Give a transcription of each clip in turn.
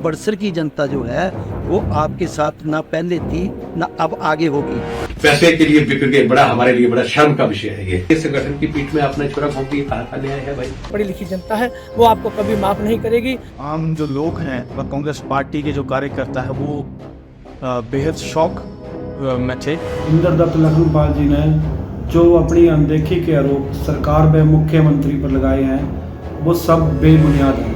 बड़सर की जनता जो है वो आपके साथ ना पहले थी ना अब आगे होगी। पैसे के लिए बिक गए, बड़ा हमारे लिए बड़ा शर्म का विषय है ये। इस संगठन की पीठ में अपना छोरा घोंप दिया, कहाँ का न्याय है भाई? पढ़ी लिखी जनता है, वो आपको कभी माफ नहीं करेगी। आम जो लोग हैं व कांग्रेस पार्टी के जो कार्यकर्ता है वो बेहद शौक में थे। इंद्रदत्त लखनपाल जी ने जो अपनी अनदेखी के आरोप सरकार व मुख्यमंत्री पर लगाए हैं वो सब बेबुनियाद हैं।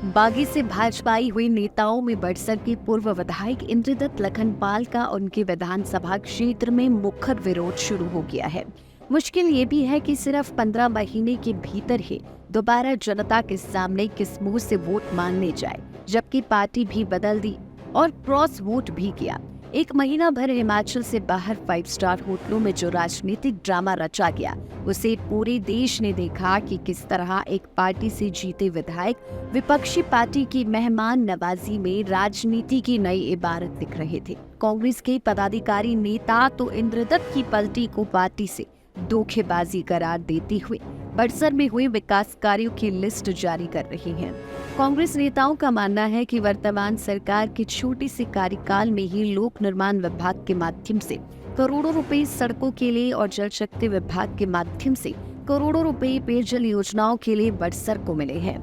बागी से भाजपाई हुई नेताओं में बड़सर के पूर्व विधायक इंद्रदत्त लखनपाल का उनके विधानसभा क्षेत्र में मुखर विरोध शुरू हो गया है। मुश्किल ये भी है कि सिर्फ 15 महीने के भीतर ही दोबारा जनता के सामने किस मुंह से वोट मांगने जाए, जबकि पार्टी भी बदल दी और क्रॉस वोट भी किया। एक महीना भर हिमाचल से बाहर 5 स्टार होटलों में जो राजनीतिक ड्रामा रचा गया, उसे पूरे देश ने देखा कि किस तरह एक पार्टी से जीते विधायक विपक्षी पार्टी की मेहमान नवाजी में राजनीति की नई इबारत दिख रहे थे। कांग्रेस के पदाधिकारी नेता तो इंद्रदत्त की पलटी को पार्टी से धोखेबाजी करार देते हुए बड़सर में हुए विकास कार्यों की लिस्ट जारी कर रही हैं। कांग्रेस नेताओं का मानना है कि वर्तमान सरकार के छोटे से कार्यकाल में ही लोक निर्माण विभाग के माध्यम से करोड़ों रुपए सड़कों के लिए और जल शक्ति विभाग के माध्यम से करोड़ों रुपए पेयजल योजनाओं के लिए बड़सर को मिले हैं।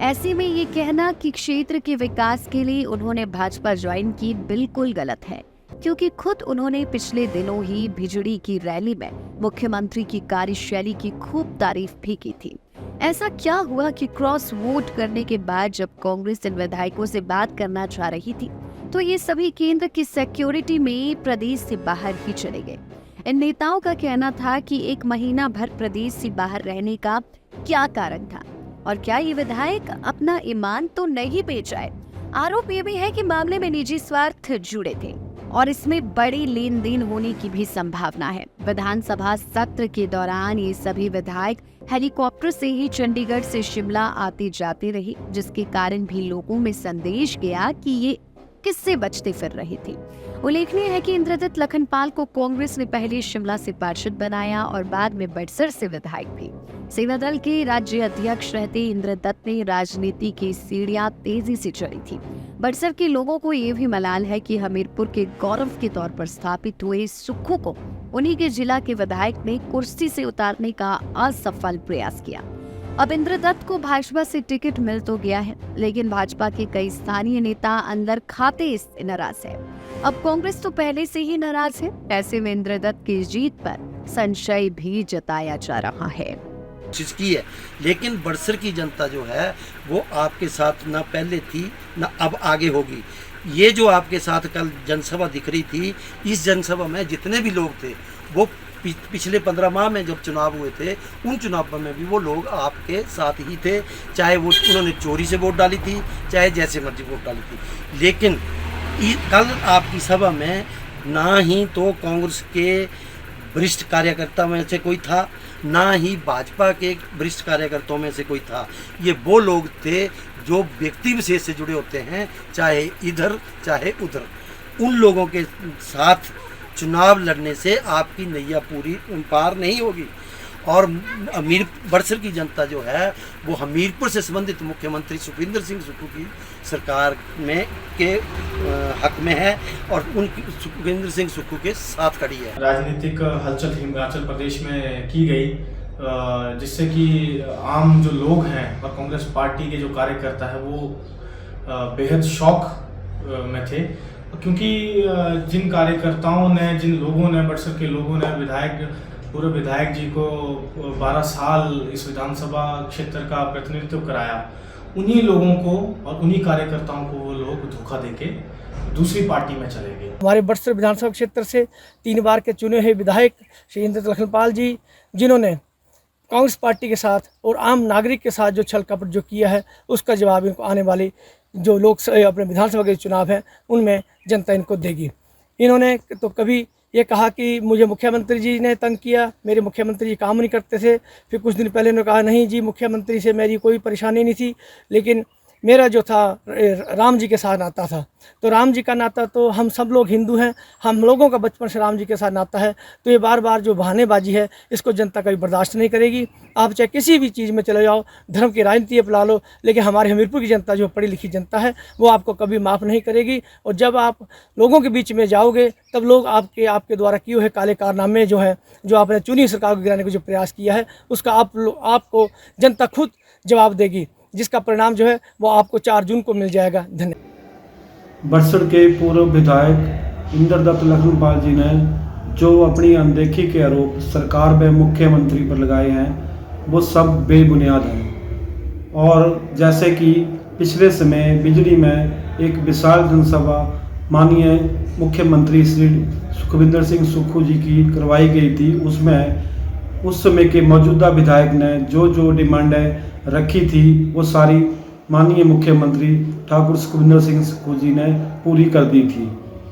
ऐसे में ये कहना कि क्षेत्र के विकास के लिए उन्होंने भाजपा ज्वाइन की बिल्कुल गलत है, क्योंकि खुद उन्होंने पिछले दिनों ही भिजड़ी की रैली में मुख्यमंत्री की कार्यशैली की खूब तारीफ भी की थी। ऐसा क्या हुआ कि क्रॉस वोट करने के बाद जब कांग्रेस इन विधायकों से बात करना चाह रही थी तो ये सभी केंद्र की सिक्योरिटी में प्रदेश से बाहर ही चले गए। इन नेताओं का कहना था कि एक महीना भर प्रदेश से बाहर रहने का क्या कारण था और क्या ये विधायक अपना ईमान तो नहीं बेचाए। आरोप ये भी है कि मामले में निजी स्वार्थ जुड़े थे और इसमें बड़ी लेन देन होने की भी संभावना है। विधानसभा सत्र के दौरान ये सभी विधायक हेलीकॉप्टर से ही चंडीगढ़ से शिमला आते जाते रहे, जिसके कारण भी लोगों में संदेश गया कि ये किससे बचते फिर रहे थे। उल्लेखनीय है कि इंद्रदत्त लखनपाल को कांग्रेस ने पहले शिमला से पार्षद बनाया और बाद में बड़सर से विधायक भी। सेवा दल के राज्य अध्यक्ष रहते इंद्रदत्त ने राजनीति की सीढ़ियां तेजी से चढ़ी थी। बड़सर के लोगों को ये भी मलाल है कि हमीरपुर के गौरव के तौर पर स्थापित हुए सुक्खू को उन्हीं के जिला के विधायक ने कुर्सी से उतारने का असफल प्रयास किया। अब इंद्रदत्त को भाजपा से टिकट मिल तो गया है, लेकिन भाजपा के कई स्थानीय नेता अंदर खाते इससे नाराज है। अब कांग्रेस तो पहले से ही नाराज है। ऐसे में इंद्रदत्त की जीत पर संशय भी जताया जा रहा है। की है, लेकिन बड़सर की जनता जो है वो आपके साथ ना पहले थी ना अब आगे होगी। ये जो आपके साथ कल जनसभा दिख रही थी, इस जनसभा में जितने भी लोग थे वो पिछले 15 माह में जब चुनाव हुए थे उन चुनावों में भी वो लोग आपके साथ ही थे, चाहे वो उन्होंने चोरी से वोट डाली थी चाहे जैसे मर्जी वोट डाली थी। लेकिन कल आपकी सभा में ना ही तो कांग्रेस के वरिष्ठ कार्यकर्ता में से कोई था, ना ही भाजपा के वरिष्ठ कार्यकर्ताओं में से कोई था। ये वो लोग थे जो व्यक्ति विशेष से जुड़े होते हैं, चाहे इधर चाहे उधर। उन लोगों के साथ चुनाव लड़ने से आपकी नैया पूरी पार नहीं होगी। और बड़सर की जनता जो है वो हमीरपुर से संबंधित मुख्यमंत्री सुखविंदर सिंह सुक्खू की सरकार में के हक में है और उनकी सुखविंदर सिंह सुक्खू के साथ खड़ी है। राजनीतिक हलचल हिमाचल प्रदेश में की गई, जिससे कि आम जो लोग हैं और कांग्रेस पार्टी के जो कार्यकर्ता है वो बेहद शौक में थे, क्योंकि जिन कार्यकर्ताओं ने, जिन लोगों ने, बड़सर के लोगों ने पूरे विधायक जी को 12 साल इस विधानसभा क्षेत्र का प्रतिनिधित्व कराया, उन्हीं लोगों को और उन्हीं कार्यकर्ताओं को वो लोग धोखा देके दूसरी पार्टी में चले गए। हमारे बड़सर विधानसभा क्षेत्र से 3 बार के चुने हुए विधायक श्री इंद्रदत्त लखनपाल जी, जिन्होंने कांग्रेस पार्टी के साथ और आम नागरिक के साथ जो छल कपट जो किया है, उसका जवाब इनको आने वाले जो लोग अपने विधानसभा के चुनाव हैं उनमें जनता इनको देगी। इन्होंने तो कभी ये कहा कि मुझे मुख्यमंत्री जी ने तंग किया, मेरे मुख्यमंत्री जी काम नहीं करते थे। फिर कुछ दिन पहले उन्होंने कहा नहीं जी, मुख्यमंत्री से मेरी कोई परेशानी नहीं थी। लेकिन मेरा जो था राम जी के साथ नाता था, तो राम जी का नाता तो हम सब लोग हिंदू हैं, हम लोगों का बचपन से राम जी के साथ नाता है। तो ये बार बार जो बहानेबाजी है इसको जनता कभी बर्दाश्त नहीं करेगी। आप चाहे किसी भी चीज़ में चले जाओ, धर्म की राजनीति अपना लो, लेकिन हमारे हमीरपुर की जनता जो पढ़ी लिखी जनता है वो आपको कभी माफ़ नहीं करेगी। और जब आप लोगों के बीच में जाओगे तब लोग आपके द्वारा किए हुए काले कारनामे जो हैं, जो आपने चुनी सरकार को गिराने का जो प्रयास किया है, उसका आपको जनता खुद जवाब देगी, जिसका परिणाम जो है वो आपको 4 जून को मिल जाएगा। धन्यवाद। बड़सर के पूर्व विधायक इंद्रदत्त लखनपाल जी ने जो अपनी अनदेखी के आरोप सरकार व मुख्यमंत्री पर लगाए हैं वो सब बेबुनियाद हैं। और जैसे कि पिछले समय बिजली में एक विशाल जनसभा माननीय मुख्यमंत्री श्री सुखविंदर सिंह सुक्खू जी की करवाई गई थी, उसमें उस समय के मौजूदा विधायक ने जो डिमांडें रखी थी वो सारी माननीय मुख्यमंत्री ठाकुर सुखविंदर सिंह सुक्खू जी ने पूरी कर दी थी।